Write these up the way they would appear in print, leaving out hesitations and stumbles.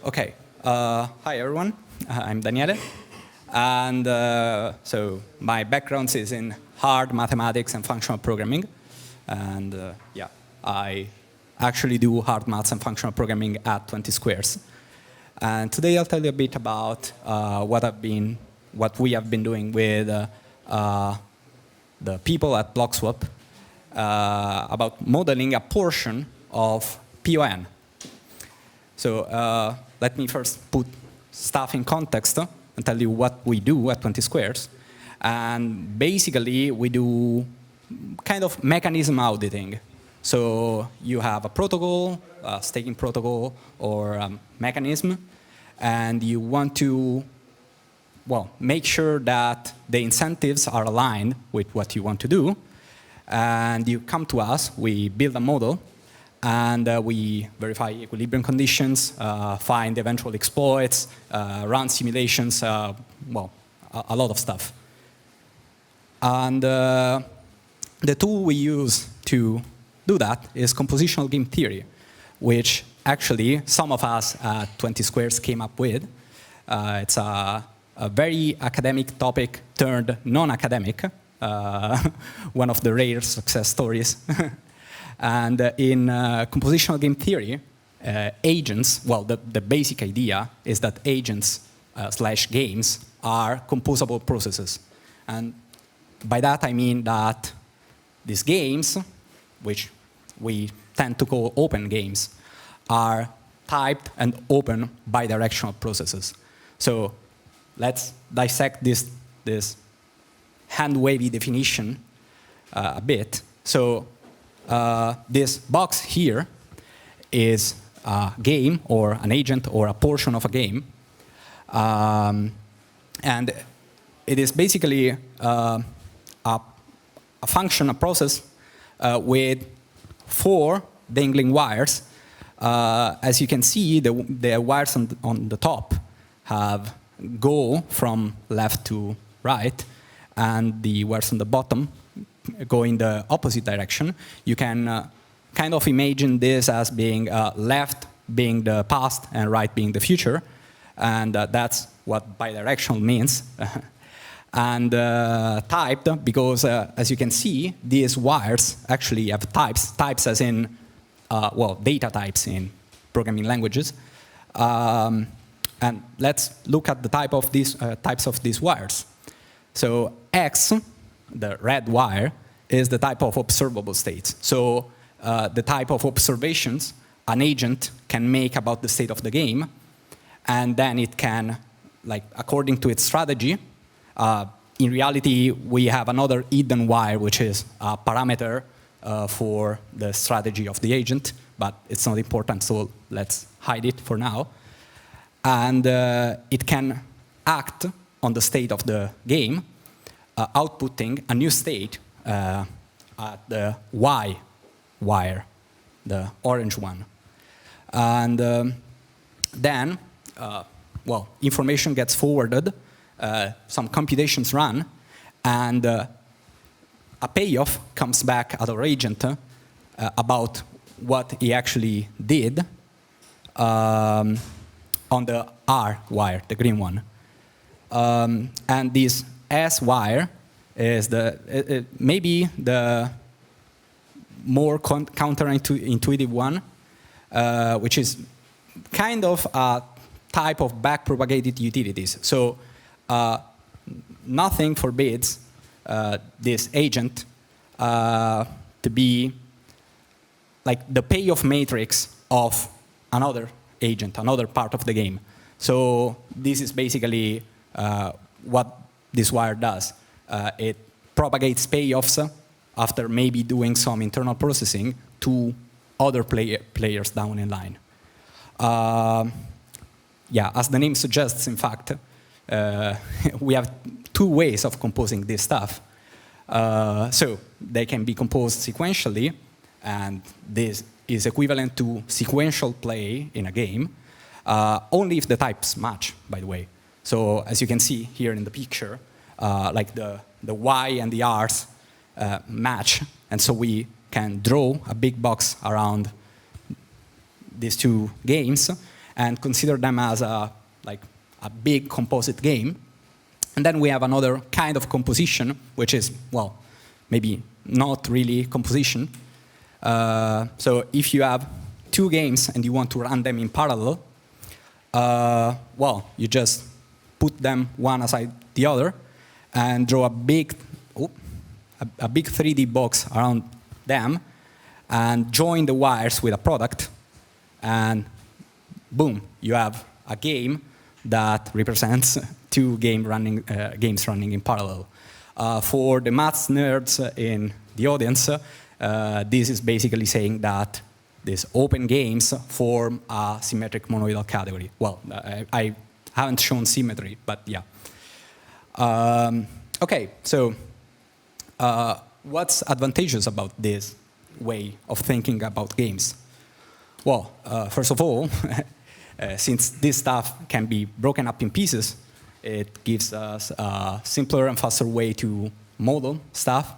Okay. Hi, everyone. I'm Daniele. And so my background is in hard mathematics and functional programming. And yeah, I actually do hard maths and functional programming at 20 Squares. And today I'll tell you a bit about what we have been doing with the people at Blockswap about modeling a portion of PoN. So let me first put stuff in context and tell you what we do at 20 Squares. And basically, we do kind of mechanism auditing. So you have a protocol, a staking protocol, or a mechanism, and you want to, well, make sure that the incentives are aligned with what you want to do. And you come to us, we build a model, and we verify equilibrium conditions, find eventual exploits, run simulations, well, a lot of stuff. And the tool we use to do that is Compositional Game Theory, which actually some of us at 20 Squares came up with. It's a very academic topic turned non-academic, one of the rare success stories. And in compositional game theory, agents, well, the basic idea is that agents / games are composable processes. And by that I mean that these games, which we tend to call open games, are typed and open bidirectional processes. So let's dissect this hand-wavy definition a bit. So this box here is a game or an agent or a portion of a game. And it is basically a function, a process with 4 dangling wires. As you can see, the wires on the top go from left to right, and the wires on the bottom go in the opposite direction. You can kind of imagine this as being left being the past and right being the future. And that's what bidirectional means. And typed, because as you can see, these wires actually have types. Types as in, well, data types in programming languages. And let's look at the type of these types of these wires. So X, the red wire, is the type of observable states. So the type of observations an agent can make about the state of the game, and then it can, like, according to its strategy, in reality, we have another hidden wire, which is a parameter for the strategy of the agent, but it's not important, so let's hide it for now. And it can act on the state of the game, outputting a new state at the Y wire, the orange one. And then, well, information gets forwarded, some computations run, and a payoff comes back at our agent about what he actually did on the R wire, the green one. And this S wire is maybe the more counterintuitive one, which is kind of a type of backpropagated utilities. So nothing forbids this agent to be like the payoff matrix of another agent, another part of the game. So this is basically what this wire does. It propagates payoffs after maybe doing some internal processing to other players down in line. Yeah, as the name suggests, in fact, we have 2 ways of composing this stuff. So they can be composed sequentially, and this is equivalent to sequential play in a game, only if the types match, by the way. So as you can see here in the picture, like the Y and the R's match, and so we can draw a big box around these 2 games, and consider them as like a big composite game. And then we have another kind of composition, which is, well, maybe not really composition. So if you have two games and you want to run them in parallel, well, you just put them one aside the other and draw a big 3D box around them and join the wires with a product, and boom, you have a game that represents two games running in parallel. For the maths nerds in the audience, this is basically saying that these open games form a symmetric monoidal category. Well, I haven't shown symmetry, but yeah. Okay, so what's advantageous about this way of thinking about games? Well, first of all, since this stuff can be broken up in pieces, it gives us a simpler and faster way to model stuff.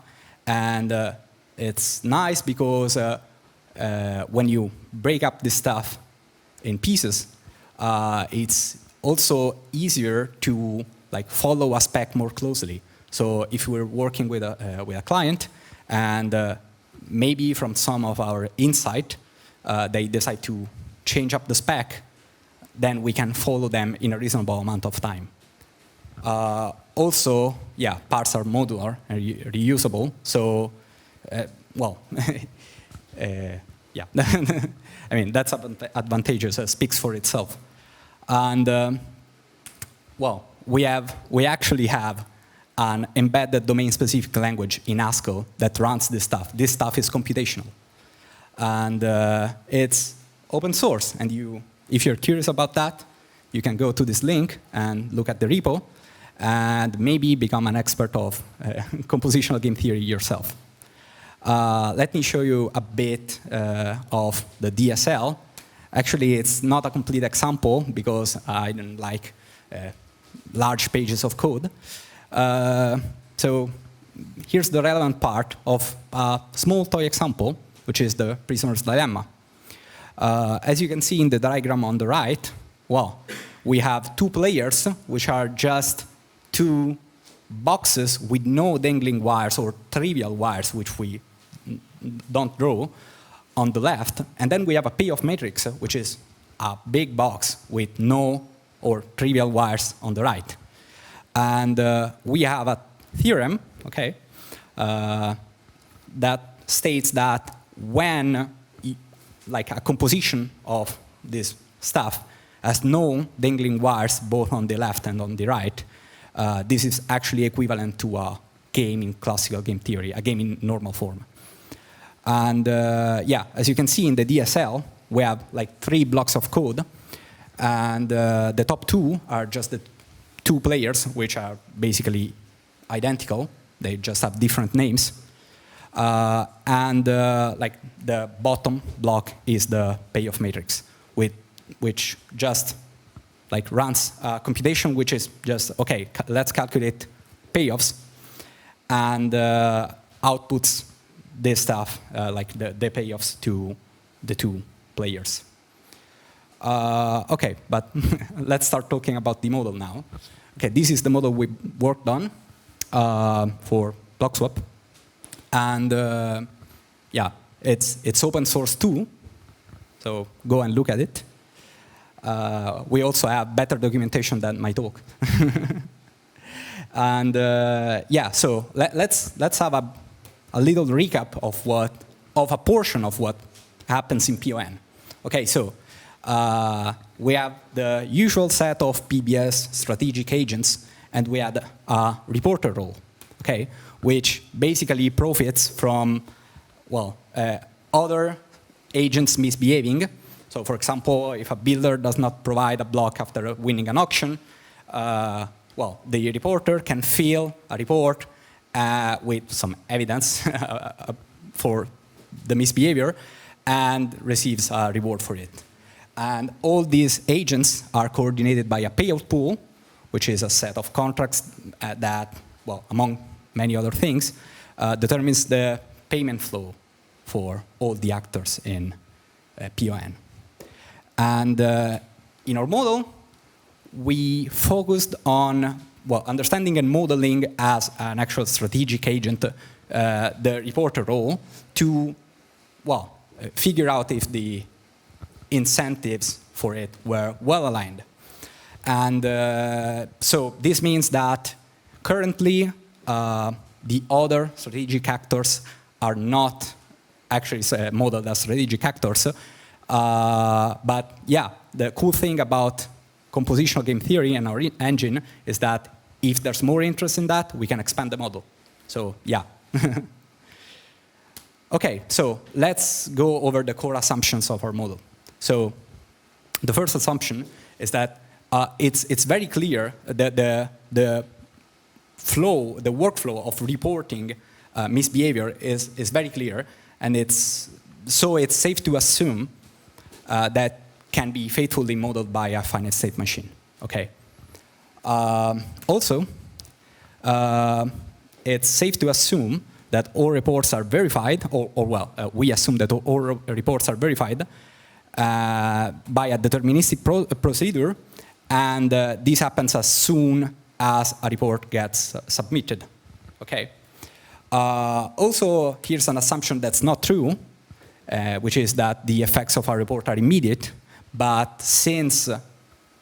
And it's nice because when you break up this stuff in pieces, it's also easier to like follow a spec more closely. So if we're working with a client and maybe from some of our insight, they decide to change up the spec, then we can follow them in a reasonable amount of time. Also, yeah, parts are modular and reusable. So, well, yeah, I mean, that's advantageous. It speaks for itself. And, well, we actually have an embedded domain-specific language in Haskell that runs this stuff. This stuff is computational. And it's open source. And if you're curious about that, you can go to this link and look at the repo and maybe become an expert of compositional game theory yourself. Let me show you a bit of the DSL. Actually, it's not a complete example because I don't like large pages of code. So here's the relevant part of a small toy example, which is the prisoner's dilemma. As you can see in the diagram on the right, well, we have two players, which are just two boxes with no dangling wires or trivial wires, which we don't draw, on the left. And then we have a payoff matrix, which is a big box with no or trivial wires on the right. And we have a theorem, okay, that states that when like a composition of this stuff has no dangling wires both on the left and on the right, this is actually equivalent to a game in classical game theory, a game in normal form. And yeah, as you can see in the DSL, we have like 3 blocks of code, and the top 2 are just the 2 players, which are basically identical. They just have different names. And like the bottom block is the payoff matrix, which just like runs a computation, which is just, okay, let's calculate payoffs, and outputs this stuff, like the payoffs to the 2 players. Okay, but let's start talking about the model now. Okay, this is the model we worked on for Blockswap. And yeah, it's open source too, so go and look at it. We also have better documentation than my talk. And yeah, so let's have a little recap of a portion of what happens in PoN. Okay, so we have the usual set of PBS strategic agents, and we had a reporter role, okay, which basically profits from, well, other agents misbehaving. So for example, if a builder does not provide a block after winning an auction, well, the reporter can fill a report with some evidence for the misbehavior and receives a reward for it. And all these agents are coordinated by a payout pool, which is a set of contracts that, well, among many other things, determines the payment flow for all the actors in PoN. And in our model, we focused on understanding and modeling as an actual strategic agent the reporter role to figure out if the incentives for it were well aligned. And so this means that currently the other strategic actors are not actually modeled as strategic actors. But yeah, the cool thing about compositional game theory and our engine is that if there's more interest in that, we can expand the model. So yeah. OK, so let's go over the core assumptions of our model. So the first assumption is that it's very clear that the workflow of reporting misbehavior is very clear, and it's safe to assume that can be faithfully modeled by a finite state machine. Okay. Also, it's safe to assume that all reports are verified, we assume that all reports are verified by a deterministic procedure, and this happens as soon as a report gets submitted. Okay. Also, here's an assumption that's not true, which is that the effects of a report are immediate. But since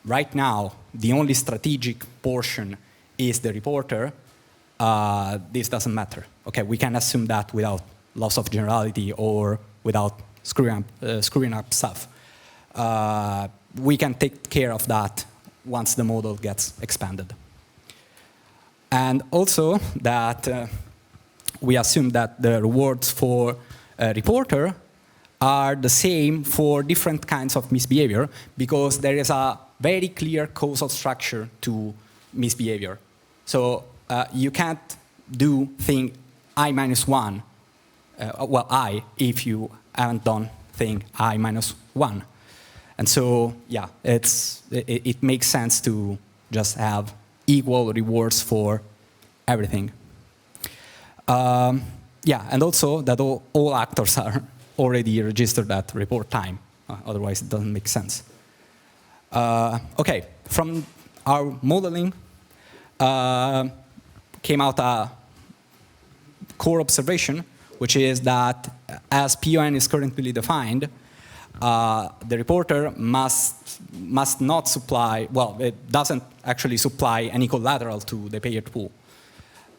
right now the only strategic portion is the reporter, this doesn't matter. Okay, we can assume that without loss of generality or without screwing up stuff. We can take care of that once the model gets expanded. And also that we assume that the rewards for a reporter are the same for different kinds of misbehavior, because there is a very clear causal structure to misbehavior. So you can't do thing I minus 1, I, if you haven't done thing I minus 1. And so, yeah, it makes sense to just have equal rewards for everything. Yeah, and also that all actors are already registered at report time. Otherwise, it doesn't make sense. OK, from our modeling came out a core observation, which is that as PoN is currently defined, the reporter must not supply, it doesn't actually supply any collateral to the payer pool.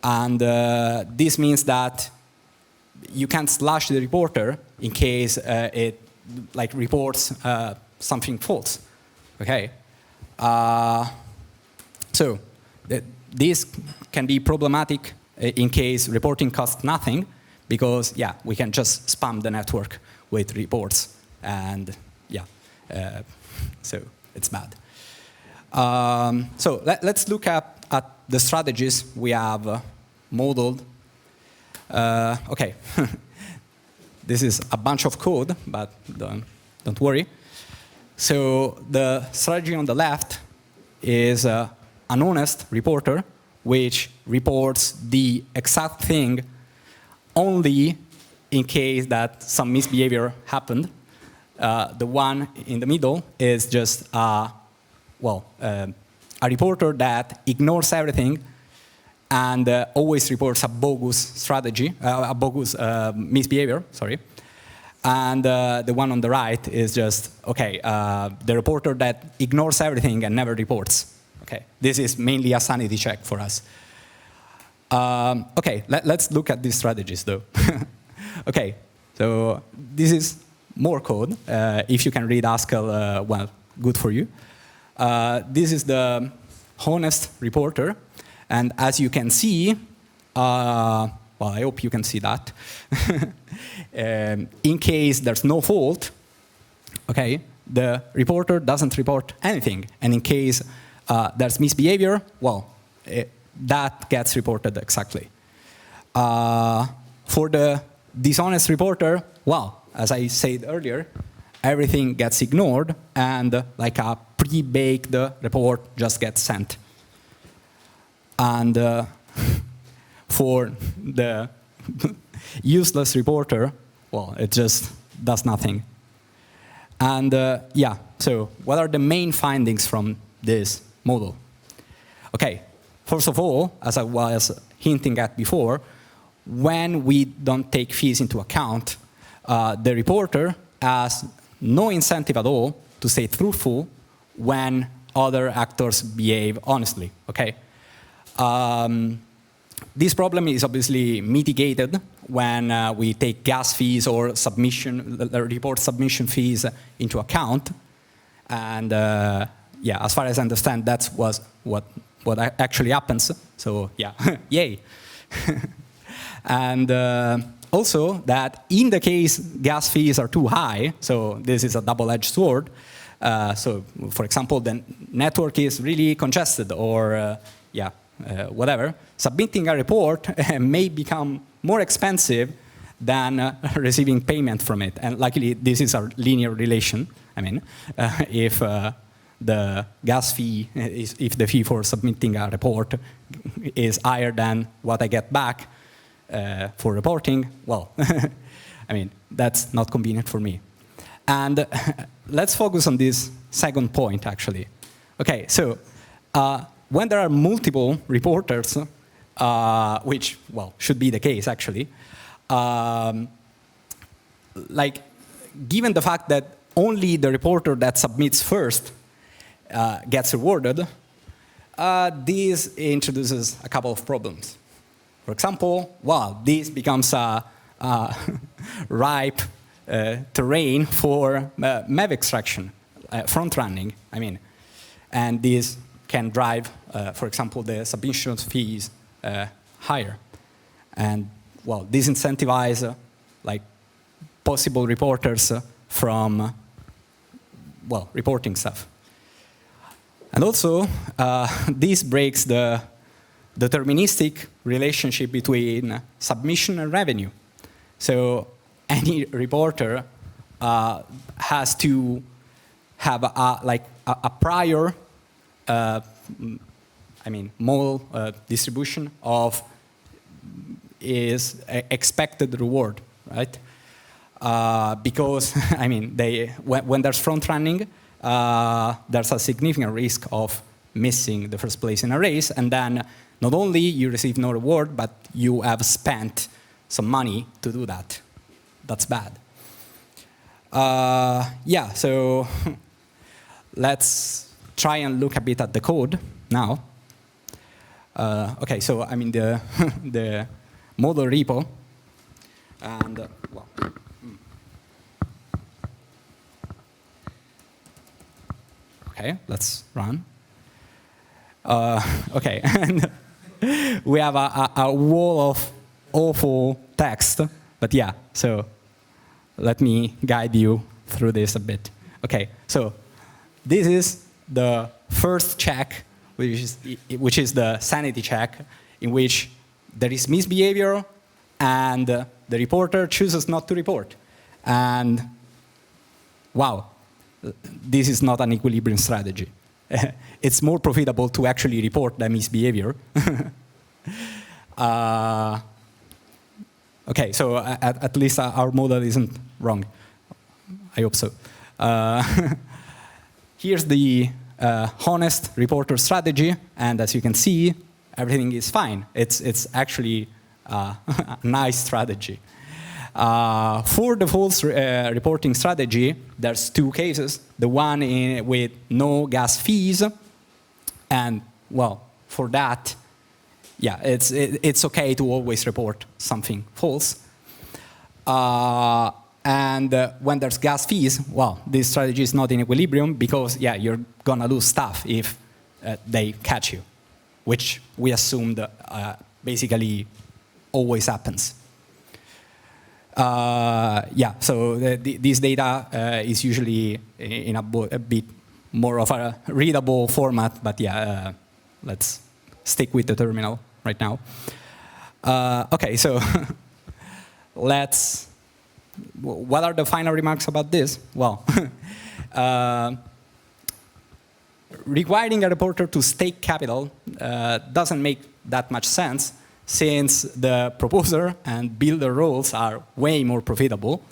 And this means that you can't slash the reporter in case it reports something false. Okay. So this can be problematic in case reporting costs nothing, because yeah, we can just spam the network with reports, and yeah, so it's bad. So let's look at the strategies we have modeled. Okay, this is a bunch of code, but don't worry. So the strategy on the left is an honest reporter, which reports the exact thing only in case that some misbehavior happened. The one in the middle is just a reporter that ignores everything and always reports a bogus strategy, a bogus misbehavior, sorry. And the one on the right is just, okay, the reporter that ignores everything and never reports. Okay, this is mainly a sanity check for us. Okay, let's look at these strategies, though. Okay, so this is more code. If you can read Haskell, well, good for you. This is the honest reporter. And as you can see, well, I hope you can see that. In case there's no fault, okay, the reporter doesn't report anything. And in case there's misbehavior, well, that gets reported exactly. For the dishonest reporter, well, as I said earlier, everything gets ignored, and like a pre-baked report just gets sent. And for the useless reporter, well, it just does nothing. And yeah, so what are the main findings from this model? Okay, first of all, as I was hinting at before, when we don't take fees into account, the reporter has no incentive at all to stay truthful when other actors behave honestly, okay? This problem is obviously mitigated when we take gas fees or report submission fees into account. And yeah, as far as I understand, that's what actually happens. So yeah, yay. And also that in the case gas fees are too high, so this is a double-edged sword. So for example, the network is really congested or yeah, whatever, submitting a report may become more expensive than receiving payment from it. And luckily, this is a linear relation. I mean, if the gas fee, if the fee for submitting a report is higher than what I get back for reporting, well, I mean, that's not convenient for me. And let's focus on this second point, actually. Okay, so when there are multiple reporters, which, well, should be the case, actually, like, given the fact that only the reporter that submits first gets rewarded, this introduces a couple of problems. For example, well, this becomes a ripe terrain for MEV extraction, front running, I mean, and this can drive, for example, the submission fees higher. And, well, disincentivize like possible reporters from, well, reporting stuff. And also, this breaks the deterministic relationship between submission and revenue. So any reporter has to have a prior, I mean, model distribution of is expected reward, right? Because I mean, when there's front running, there's a significant risk of missing the first place in a race, and then not only you receive no reward, but you have spent some money to do that. That's bad. Yeah, so let's try and look a bit at the code now. Okay, so I mean the model repo, and well. Okay, let's run. Okay, and we have a wall of awful text, but yeah, so let me guide you through this a bit. Okay, so this is the first check, which is the sanity check, in which there is misbehavior and the reporter chooses not to report. And wow, this is not an equilibrium strategy. It's more profitable to actually report the misbehavior. Okay, so at least our model isn't wrong. I hope so. Here's the honest reporter strategy, and as you can see, everything is fine. It's actually a nice strategy. For the false reporting strategy, there's two cases. The one with no gas fees, and well, for that, yeah, it's okay to always report something false. And when there's gas fees, well, this strategy is not in equilibrium because, yeah, you're gonna lose stuff if they catch you, which we assumed basically always happens. Yeah, so this data is usually in a bit more of a readable format, but yeah, let's stick with the terminal right now. Okay, so what are the final remarks about this? Well, requiring a reporter to stake capital doesn't make that much sense, since the proposer and builder roles are way more profitable.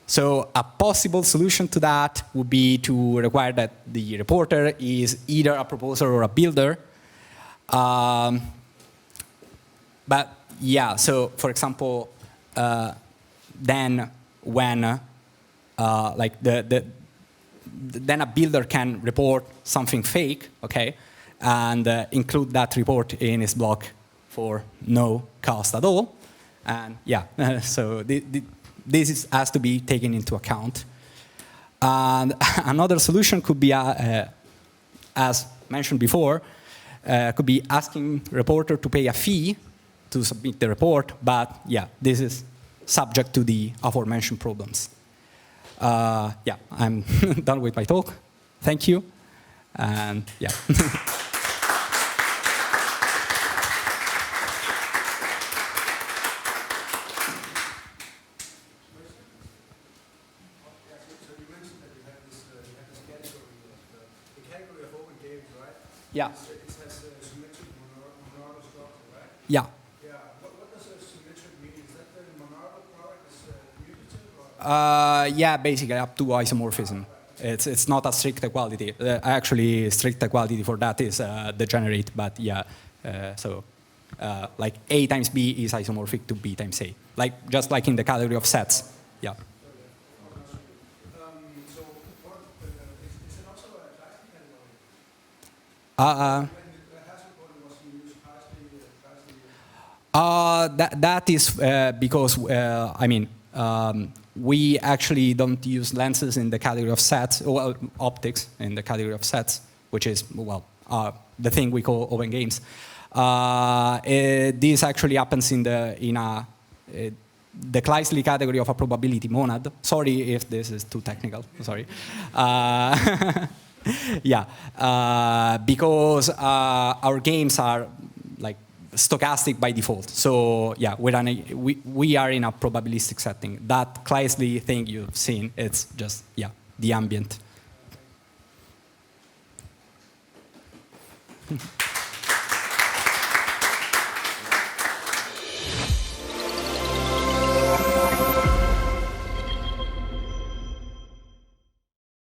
So a possible solution to that would be to require that the reporter is either a proposer or a builder. But yeah, so for example, then when then a builder can report something fake, okay, and include that report in his block for no cost at all. And yeah, so this has to be taken into account. And another solution could be, as mentioned before, could be asking reporter to pay a fee to submit the report. But yeah, this is subject to the aforementioned problems. Yeah, I'm done with my talk. Thank you. And yeah. Yeah. It has a symmetric monadal structure, right? Yeah. Yeah. What does a symmetric mean? Is that the monadal product is commutative? Or? Yeah, basically up to isomorphism. It's not a strict equality. Actually, strict equality for that is degenerate, but yeah. So like A times B is isomorphic to B times A. Just like in the category of sets. Yeah. So what, is it also a class category? That is because, I mean, we actually don't use lenses in the category of sets, or optics in the category of sets, which is, well, the thing we call open games. This actually happens in the Kleisli category of a probability monad. Sorry if this is too technical, sorry. Yeah, because our games are like stochastic by default. So yeah, we are in a probabilistic setting. That Kleisli thing you've seen, it's just, yeah, the ambient.